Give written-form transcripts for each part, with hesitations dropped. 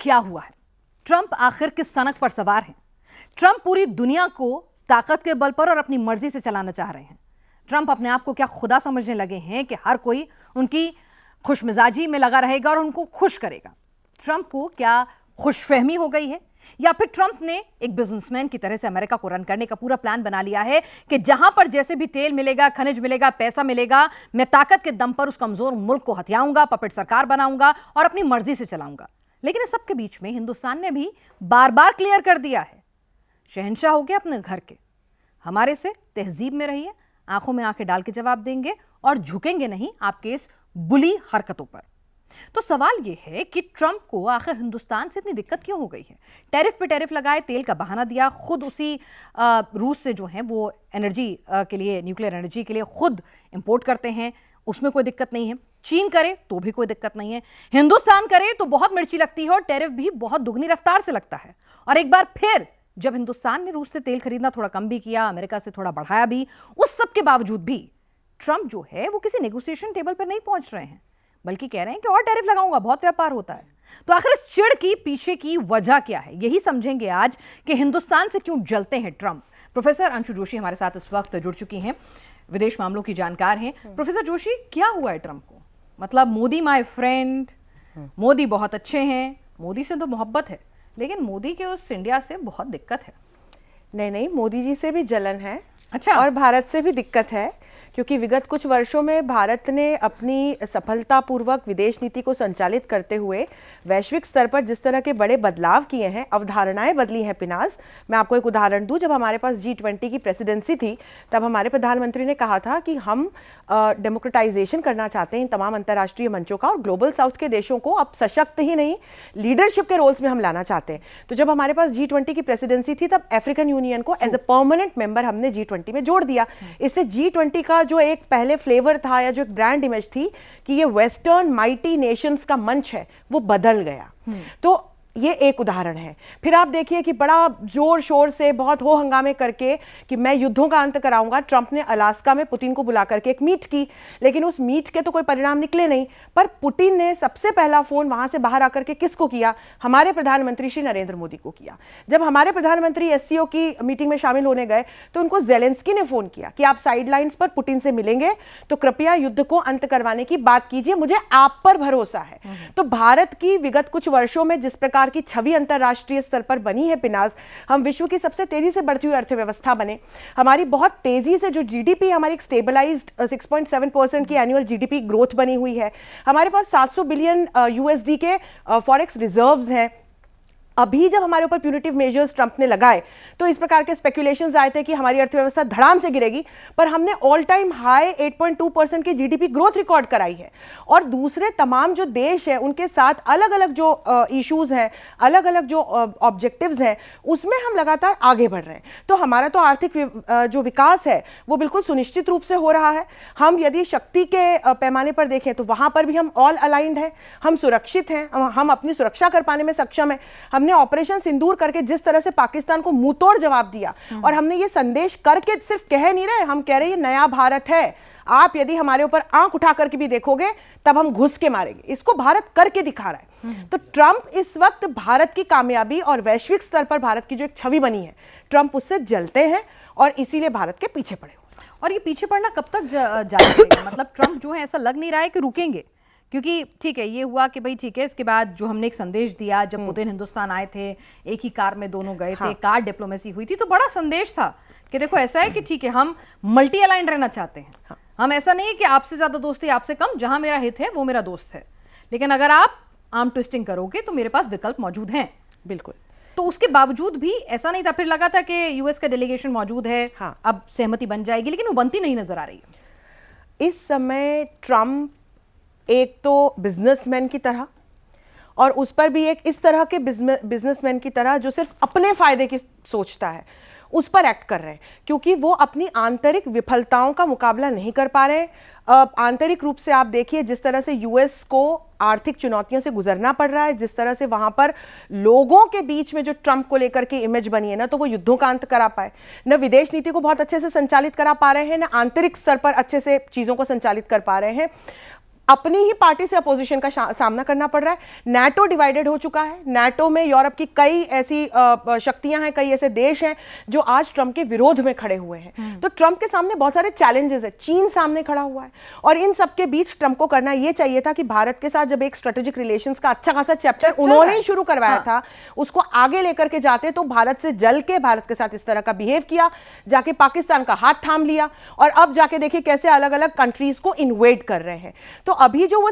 क्या हुआ है? ट्रंप आखिर किस सनक पर सवार हैं? ट्रंप पूरी दुनिया को ताकत के बल पर और अपनी मर्जी से चलाना चाह रहे हैं। ट्रंप अपने आप को क्या खुदा समझने लगे हैं कि हर कोई उनकी खुशमिजाजी में लगा रहेगा और उनको खुश करेगा? ट्रंप को क्या खुशफहमी हो गई है, या फिर ट्रंप ने एक बिजनेसमैन की तरह से अमेरिका को रन करने का पूरा प्लान बना लिया है कि जहां पर जैसे भी तेल मिलेगा, खनिज मिलेगा, पैसा मिलेगा, मैं ताकत के दम पर उस कमजोर मुल्क को हथियाऊंगा, पपेट सरकार बनाऊंगा और अपनी मर्जी से चलाऊंगा। लेकिन इस सब के बीच में हिंदुस्तान ने भी बार बार क्लियर कर दिया है, शहंशाह हो गए अपने घर के, हमारे से तहजीब में रहिए, आंखों में आंखें डाल के जवाब देंगे और झुकेंगे नहीं आपके इस बुली हरकतों पर। तो सवाल यह है कि ट्रंप को आखिर हिंदुस्तान से इतनी दिक्कत क्यों हो गई है? टैरिफ पे टैरिफ लगाए, तेल का बहाना दिया, खुद उसी रूस से जो है वो एनर्जी के लिए, न्यूक्लियर एनर्जी के लिए खुद इंपोर्ट करते हैं, उसमें कोई दिक्कत नहीं है। चीन करे तो भी कोई दिक्कत नहीं है, हिंदुस्तान करे तो बहुत मिर्ची लगती है और टैरिफ भी बहुत दुगनी रफ्तार से लगता है। और एक बार फिर जब हिंदुस्तान ने रूस से तेल खरीदना थोड़ा कम भी किया, अमेरिका से थोड़ा बढ़ाया भी, उस सब के बावजूद भी ट्रंप जो है वो किसी नेगोशिएशन टेबल पर नहीं पहुंच रहे हैं, बल्कि कह रहे हैं कि और टैरिफ लगाऊंगा, बहुत व्यापार होता है। तो आखिर इस चिढ़ की पीछे की वजह क्या है, यही समझेंगे आज कि हिंदुस्तान से क्यों जलते हैं ट्रंप। प्रोफेसर अंशु जोशी हमारे साथ इस वक्त जुड़ चुकी हैं, विदेश मामलों की जानकार हैं। प्रोफेसर जोशी, क्या हुआ है ट्रंप को? मतलब मोदी माय फ्रेंड, मोदी बहुत अच्छे हैं, मोदी से तो मोहब्बत है, लेकिन मोदी के उस इंडिया से बहुत दिक्कत है। नहीं, मोदी जी से भी जलन है। अच्छा। और भारत से भी दिक्कत है, क्योंकि विगत कुछ वर्षों में भारत ने अपनी सफलतापूर्वक विदेश नीति को संचालित करते हुए वैश्विक स्तर पर जिस तरह के बड़े बदलाव किए हैं, अवधारणाएं बदली हैं पिनाज। मैं आपको एक उदाहरण दूं, जब हमारे पास G20 की प्रेसिडेंसी थी, तब हमारे प्रधानमंत्री ने कहा था कि हम डेमोक्रेटाइजेशन करना चाहते हैं इन तमाम अंतर्राष्ट्रीय मंचों का, और ग्लोबल साउथ के देशों को अब सशक्त ही नहीं, लीडरशिप के रोल्स में हम लाना चाहते हैं। तो जब हमारे पास G20 की प्रेसिडेंसी थी, तब अफ्रीकन यूनियन को एज ए परमानेंट मेंबर हमने G20 में जोड़ दिया। इससे G20 का जो एक पहले फ्लेवर था या जो एक ब्रांड इमेज थी कि ये वेस्टर्न माइटी नेशंस का मंच है, वो बदल गया। तो ये एक उदाहरण है। फिर आप देखिए कि बड़ा जोर शोर से, बहुत हो हंगामे करके कि मैं युद्धों का अंत कराऊंगा, ट्रंप ने अलास्का में पुतिन को बुला करके एक मीट की, लेकिन उस मीट के तो कोई परिणाम निकले नहीं। पर पुतिन ने सबसे पहला फोन वहां से बाहर आकर के किसको किया? हमारे प्रधानमंत्री श्री नरेंद्र मोदी को किया। जब हमारे प्रधानमंत्री SCO की मीटिंग में शामिल होने गए तो उनको जेलेंस्की ने फोन किया कि आप साइडलाइंस पर पुतिन से मिलेंगे तो कृपया युद्ध को अंत करवाने की बात कीजिए, मुझे आप पर भरोसा है। तो भारत की विगत कुछ वर्षों में जिस प्रकार की छवि अंतरराष्ट्रीय स्तर पर बनी है पिनाज, हम विश्व की सबसे तेजी से बढ़ती हुई अर्थव्यवस्था बने, हमारी बहुत तेजी से जो GDP हमारी एक स्टेबलाइज्ड 6.7% की एनुअल GDP ग्रोथ बनी हुई है, हमारे पास 700 बिलियन USD के फॉरेक्स रिजर्व्स हैं। अभी जब हमारे ऊपर प्यूनिटिव मेजर्स ट्रंप ने लगाए तो इस प्रकार के स्पेकुलेशंस आए थे कि हमारी अर्थव्यवस्था धड़ाम से गिरेगी, पर हमने ऑल टाइम हाई 8.2% की GDP ग्रोथ रिकॉर्ड कराई है। और दूसरे तमाम जो देश हैं उनके साथ अलग अलग जो इश्यूज हैं, अलग अलग जो ऑब्जेक्टिव्स हैं, उसमें हम लगातार आगे बढ़ रहे हैं। तो हमारा तो आर्थिक जो विकास है वो बिल्कुल सुनिश्चित रूप से हो रहा है। हम यदि शक्ति के पैमाने पर देखें तो वहां पर भी हम ऑल अलाइंड हैं, हम सुरक्षित हैं, हम अपनी सुरक्षा कर पाने में सक्षम हैं। हमने ऑपरेशन सिंदूर करके जिस तरह से पाकिस्तान को मुंहतोड़ जवाब दिया, और हमने ये संदेश करके सिर्फ कह नहीं रहे, हम कह रहे हैं ये नया भारत है, आप यदि हमारे ऊपर आंख उठा करके भी देखोगे तब हम घुस के मारेंगे। इसको भारत करके दिखा रहा है। तो ट्रंप इस वक्त भारत की कामयाबी और वैश्विक स्तर पर भारत की जो एक छवि बनी है, ट्रंप उससे जलते हैं और इसीलिए भारत के पीछे पड़े हुए। और ये पीछे पड़ना कब तक जारी रहेगा? मतलब ट्रंप जो है ऐसा लग नहीं रहा है कि रुकेंगे, क्योंकि ठीक है ये हुआ कि भाई ठीक है, इसके बाद जो हमने एक संदेश दिया, जब पुतिन हिंदुस्तान आए थे, एक ही कार में दोनों गए थे, कार डिप्लोमेसी हुई थी, तो बड़ा संदेश था कि देखो ऐसा है कि ठीक है हम मल्टी अलाइंड रहना चाहते हैं, हम ऐसा नहीं है कि आपसे ज्यादा दोस्ती आपसे कम, जहां मेरा हित है वो मेरा दोस्त है, लेकिन अगर आप आर्म ट्विस्टिंग करोगे तो मेरे पास विकल्प मौजूद हैं। बिल्कुल। तो उसके बावजूद भी ऐसा नहीं था, फिर लगा था कि US का डेलीगेशन मौजूद है, अब सहमति बन जाएगी, लेकिन वो बनती नहीं नजर आ रही है इस समय। ट्रंप एक तो बिजनेसमैन की तरह, और उस पर भी एक इस तरह के बिजनेसमैन की तरह जो सिर्फ अपने फायदे की सोचता है, उस पर एक्ट कर रहे हैं, क्योंकि वो अपनी आंतरिक विफलताओं का मुकाबला नहीं कर पा रहे। आंतरिक रूप से आप देखिए जिस तरह से US को आर्थिक चुनौतियों से गुजरना पड़ रहा है, जिस तरह से वहां पर लोगों के बीच में जो ट्रंप को लेकर के इमेज बनी है ना, तो वो युद्धों का अंत करा पाए, न विदेश नीति को बहुत अच्छे से संचालित करा पा रहे हैं, न आंतरिक स्तर पर अच्छे से चीजों को संचालित कर पा रहे हैं। अपनी ही पार्टी से अपोजिशन का सामना करना पड़ रहा है। नाटो डिवाइडेड हो चुका है। नाटो में यूरोप की कई ऐसी शक्तियां हैं, कई ऐसे देश हैं जो आज ट्रंप के विरोध में खड़े हुए हैं। तो ट्रंप के सामने बहुत सारे चैलेंजेस है। चीन सामने खड़ा हुआ है और इन सब के बीच ट्रंप को करना यह चाहिए था कि भारत के साथ जब एक स्ट्रेटेजिक रिलेशंस का अच्छा खासा चैप्टर उन्होंने ही शुरू करवाया था, उसको आगे लेकर के जाते तो भारत से जल के भारत के साथ इस तरह का बिहेव किया, जाके पाकिस्तान का हाथ थाम लिया और अब जाके देखिए कैसे अलग अलग कंट्रीज को इन्वेड कर रहे हैं। तो अभी जो वो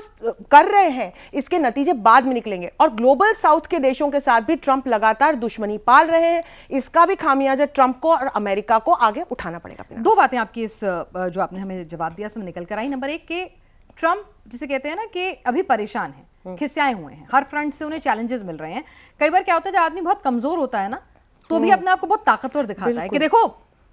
कर रहे हैं इसके नतीजे बाद में निकलेंगे और ग्लोबल साउथ के देशों के साथ भी ट्रंप लगातार दुश्मनी पाल रहे हैं। इसका भी खामियाजा ट्रंप को और अमेरिका को आगे उठाना पड़ेगा। दो बातें आपकी इस जो आपने हमें जवाब दिया उसमें निकल कर आई। नंबर एक कि ट्रंप जिसे कहते हैं ना कि अभी परेशान है, खिसियाए हुए हैं, हर फ्रंट से उन्हें चैलेंजेस मिल रहे हैं। कई बार क्या होता है जब आदमी बहुत कमजोर होता है ना तो भी अपने आप को बहुत ताकतवर दिखाता है कि देखो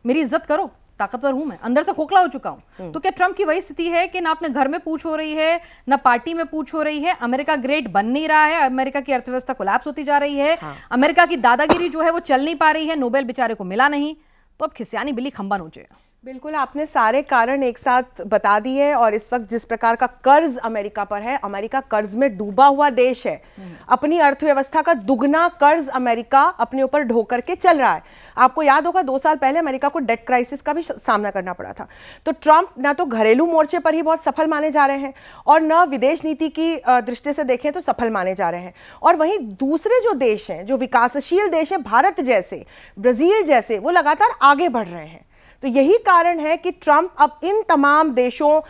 मेरी इज्जत करो, ताकतवर हूं मैं, अंदर से खोखला हो चुका हूं। तो क्या ट्रंप की वही स्थिति है कि ना अपने घर में पूछ हो रही है, ना पार्टी में पूछ हो रही है, अमेरिका ग्रेट बन नहीं रहा है, अमेरिका की अर्थव्यवस्था कोलैप्स होती जा रही है, अमेरिका की दादागिरी जो है वो चल नहीं पा रही है, नोबेल बेचारे को मिला नहीं, तो अब खिसियानी बिल्ली खंबा नोचेगा। बिल्कुल, आपने सारे कारण एक साथ बता दिए और इस वक्त जिस प्रकार का कर्ज अमेरिका पर है, अमेरिका कर्ज में डूबा हुआ देश है। अपनी अर्थव्यवस्था का दुगना कर्ज अमेरिका अपने ऊपर ढो करके चल रहा है। आपको याद होगा 2 साल पहले अमेरिका को डेट क्राइसिस का भी सामना करना पड़ा था। तो ट्रंप ना तो घरेलू मोर्चे पर ही बहुत सफल माने जा रहे हैं और न विदेश नीति की दृष्टि से देखें तो सफल माने जा रहे हैं। और वहीं दूसरे जो देश हैं, जो विकासशील देश हैं, भारत जैसे, ब्राजील जैसे, वो लगातार आगे बढ़ रहे हैं। तो यही कारण है कि ट्रंप अब इन तमाम देशों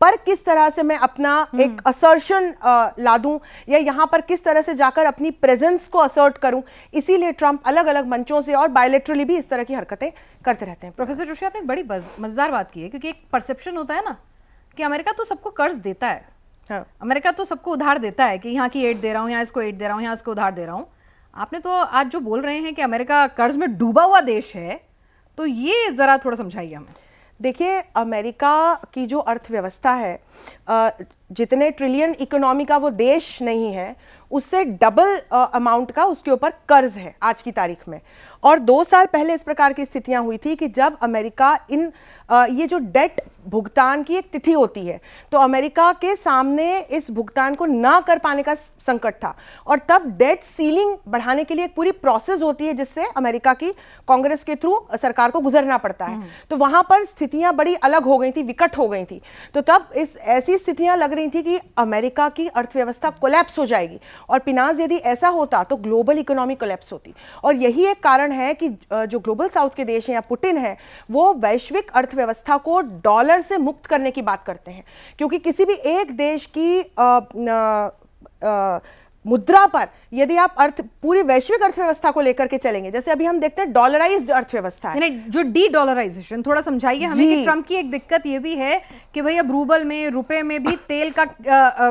पर किस तरह से मैं अपना एक असर्शन ला दूं या यहां पर किस तरह से जाकर अपनी प्रेजेंस को असर्ट करूं, इसीलिए ट्रंप अलग अलग मंचों से और बायलैटरली भी इस तरह की हरकतें करते रहते हैं। प्रोफेसर जोशी, आपने बड़ी मजेदार बात की है क्योंकि एक परसेप्शन होता है ना कि अमेरिका तो सबको कर्ज देता है, हाँ। अमेरिका तो सबको उधार देता है कि यहाँ की एड दे रहा हूँ, यहाँ इसको एड दे रहा हूँ, यहाँ इसको उधार दे रहा हूँ। आपने तो आज जो बोल रहे हैं कि अमेरिका कर्ज में डूबा हुआ देश है, तो ये जरा थोड़ा समझाइए हमें। देखिए, अमेरिका की जो अर्थव्यवस्था है, जितने ट्रिलियन इकोनॉमी का वो देश नहीं है, उससे डबल अमाउंट का उसके ऊपर कर्ज है आज की तारीख में। और 2 साल पहले इस प्रकार की स्थितियां हुई थी कि जब अमेरिका ये जो डेट भुगतान की एक तिथि होती है, तो अमेरिका के सामने इस भुगतान को ना कर पाने का संकट था और तब डेट सीलिंग बढ़ाने के लिए एक पूरी प्रोसेस होती है जिससे अमेरिका की कांग्रेस के थ्रू सरकार को गुजरना पड़ता है। तो वहां पर स्थितियां बड़ी अलग हो गई थी, विकट हो गई थी। तो तब ऐसी स्थितियां लग रही थी कि अमेरिका की अर्थव्यवस्था कोलैप्स हो जाएगी और पिनाज यदि ऐसा होता तो ग्लोबल इकोनॉमी कोलैप्स होती। और यही एक कारण है कि जो ग्लोबल साउथ के देश हैं या पुतिन है, वो वैश्विक अर्थव्यवस्था को डॉलर से मुक्त करने की बात करते हैं, क्योंकि किसी भी एक देश की मुद्रा पर यदि आप पूरी वैश्विक अर्थव्यवस्था को लेकर के चलेंगे, जैसे अभी हम देखते हैं डॉलराइज्ड अर्थव्यवस्था है, जो डी डॉलराइजेशन, थोड़ा समझाइए हमें कि ट्रंप की एक दिक्कत ये भी है कि भाई अब रूबल में, रुपए में भी तेल का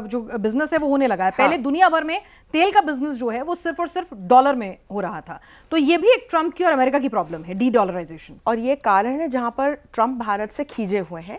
जो बिजनेस है वो होने लगा है। पहले दुनिया भर में तेल का बिजनेस जो है वो सिर्फ और सिर्फ डॉलर में हो रहा था। तो ये भी एक ट्रंप की और अमेरिका की प्रॉब्लम है, डी डॉलराइजेशन। और ये कारण है जहां पर ट्रंप भारत से खींचे हुए हैं,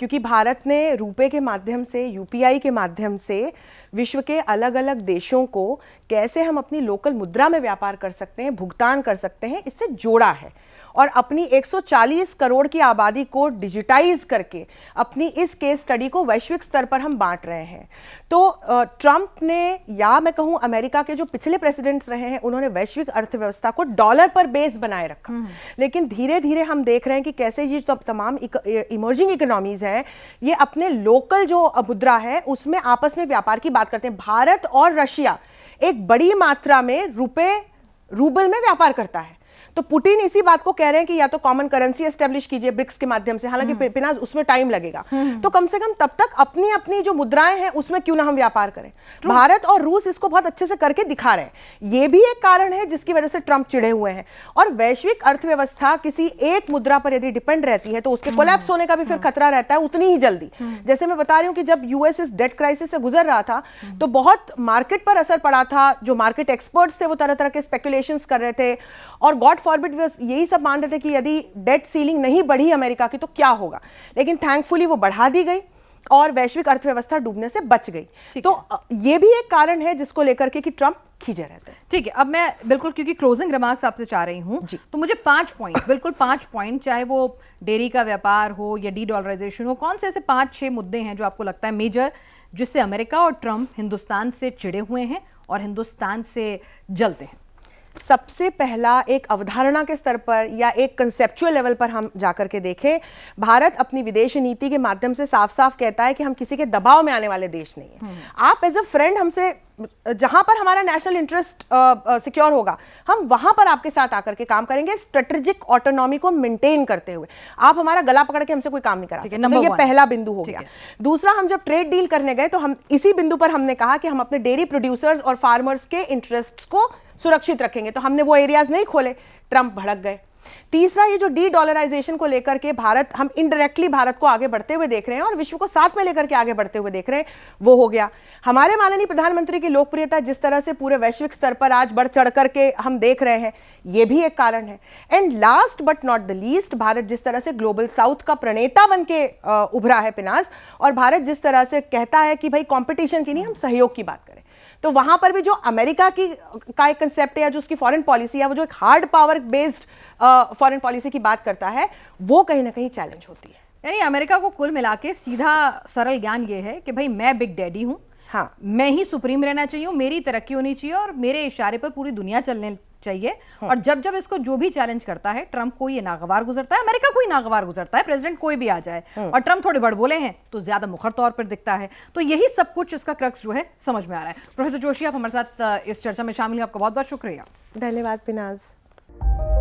क्योंकि भारत ने रुपए के माध्यम से, यूपीआई के माध्यम से विश्व के अलग अलग देशों को कैसे हम अपनी लोकल मुद्रा में व्यापार कर सकते हैं, भुगतान कर सकते हैं, इससे जोड़ा है। और अपनी 140 करोड़ की आबादी को डिजिटाइज करके अपनी इस केस स्टडी को वैश्विक स्तर पर हम बांट रहे हैं। तो ट्रंप ने, या मैं कहूं अमेरिका के जो पिछले प्रेसिडेंट्स रहे हैं, उन्होंने वैश्विक अर्थव्यवस्था को डॉलर पर बेस बनाए रखा। लेकिन धीरे धीरे हम देख रहे हैं कि कैसे ये जो तमाम इमर्जिंग इकोनॉमीज हैं, ये अपने लोकल जो मुद्रा है उसमें आपस में व्यापार की बात करते हैं। भारत और रशिया एक बड़ी मात्रा में रूबल में व्यापार करता है। तो पुतिन इसी बात को कह रहे हैं कि या तो कॉमन करेंसी एस्टेब्लिश कीजिए ब्रिक्स के माध्यम से, हालांकि पिनाज उसमें टाइम लगेगा, तो कम से कम तब तक अपनी अपनी जो मुद्राएं हैं उसमें क्यों ना हम व्यापार करें। भारत और रूस इसको बहुत अच्छे से करके दिखा रहे हैं। ये भी एक कारण है जिसकी वजह से ट्रंप चिढ़े हुए हैं। और वैश्विक अर्थव्यवस्था किसी एक मुद्रा पर यदि डिपेंड रहती है तो उसके कोलैप्स होने का भी फिर खतरा रहता है उतनी ही जल्दी। जैसे मैं बता रही हूं कि जब यूएस इस डेट क्राइसिस से गुजर रहा था तो बहुत मार्केट पर असर पड़ा था। जो मार्केट एक्सपर्ट्स थे वो तरह तरह के स्पेकुलेशंस कर रहे थे और गॉड फॉरबिड यही सब मान रहे थे कि यदि डेट सीलिंग नहीं बढ़ी अमेरिका की तो क्या होगा। लेकिन थैंकफुली वो बढ़ा दी गई और वैश्विक अर्थव्यवस्था डूबने से बच गई। तो ये भी एक कारण है जिसको लेकर के कि ट्रंप खींचे रहते हैं। ठीक है, अब मैं बिल्कुल क्योंकि क्लोजिंग रिमार्क्स आपसे चाह रही हूं, तो मुझे 5 पॉइंट, बिल्कुल 5 पॉइंट, चाहे वो डेयरी का व्यापार हो या डी डॉलराइजेशन हो, कौन से ऐसे 5-6 मुद्दे हैं जो आपको लगता है मेजर, जिससे अमेरिका और ट्रंप हिंदुस्तान से चिढ़े हुए हैं और हिंदुस्तान से जलते हैं? सबसे पहला एक अवधारणा के स्तर पर या एक कंसेप्चुअल लेवल पर हम जाकर के देखें, भारत अपनी विदेश नीति के माध्यम से साफ साफ कहता है कि हम किसी के दबाव में आने वाले देश नहीं है। आप एज अ फ्रेंड हमसे, जहां पर हमारा नेशनल इंटरेस्ट सिक्योर होगा, हम वहां पर आपके साथ आकर के काम करेंगे, स्ट्रेटेजिक ऑटोनॉमी को मेंटेन करते हुए। आप हमारा गला पकड़ के हमसे कोई काम नहीं करा सकते। तो ये पहला बिंदु हो गया। दूसरा, हम जब ट्रेड डील करने गए तो हम इसी बिंदु पर हमने कहा कि हम अपने डेयरी प्रोड्यूसर्स और फार्मर्स के इंटरेस्ट को सुरक्षित रखेंगे, तो हमने वो एरियाज नहीं खोले, ट्रंप भड़क गए। तीसरा, ये जो डी डॉलराइजेशन को लेकर के हम इनडायरेक्टली भारत को आगे बढ़ते हुए देख रहे हैं और विश्व को साथ में लेकर के आगे बढ़ते हुए देख रहे हैं, वो हो गया। हमारे माननीय प्रधानमंत्री की लोकप्रियता जिस तरह से पूरे वैश्विक स्तर पर आज बढ़ चढ़ करके हम देख रहे हैं, ये भी एक कारण है। And last but not the least, Bharat जिस तरह से ग्लोबल साउथ का प्रणेता बन के उभरा है पिनाज, और भारत जिस तरह से कहता है कि भाई कंपटीशन की नहीं, हम सहयोग की बात करें, तो वहां पर भी जो अमेरिका का एक कंसेप्ट है या जो उसकी फॉरेन पॉलिसी है, वो जो एक hard power based foreign policy की बात करता है, वो कहीं ना कहीं चैलेंज होती है। यानी अमेरिका को कुल मिला के सीधा सरल ज्ञान ये है कि भाई मैं बिग डैडी हूं, हाँ, मैं ही सुप्रीम रहना चाहिए, मेरी तरक्की होनी चाहिए और मेरे इशारे पर पूरी दुनिया चलने चाहिए। हाँ। और जब जब इसको जो भी चैलेंज करता है, ट्रंप को ये नागवार गुजरता है, अमेरिका को ही नागवार गुजरता है, प्रेसिडेंट कोई भी आ जाए। हाँ। और ट्रंप थोड़े बड़बोले हैं तो ज्यादा मुखर तौर पर दिखता है। तो यही सब कुछ इसका क्रक्स जो है समझ में आ रहा है। प्रोफेसर जोशी, आप हमारे साथ इस चर्चा में शामिल हैं, आपका बहुत बहुत शुक्रिया। धन्यवाद पिनाज।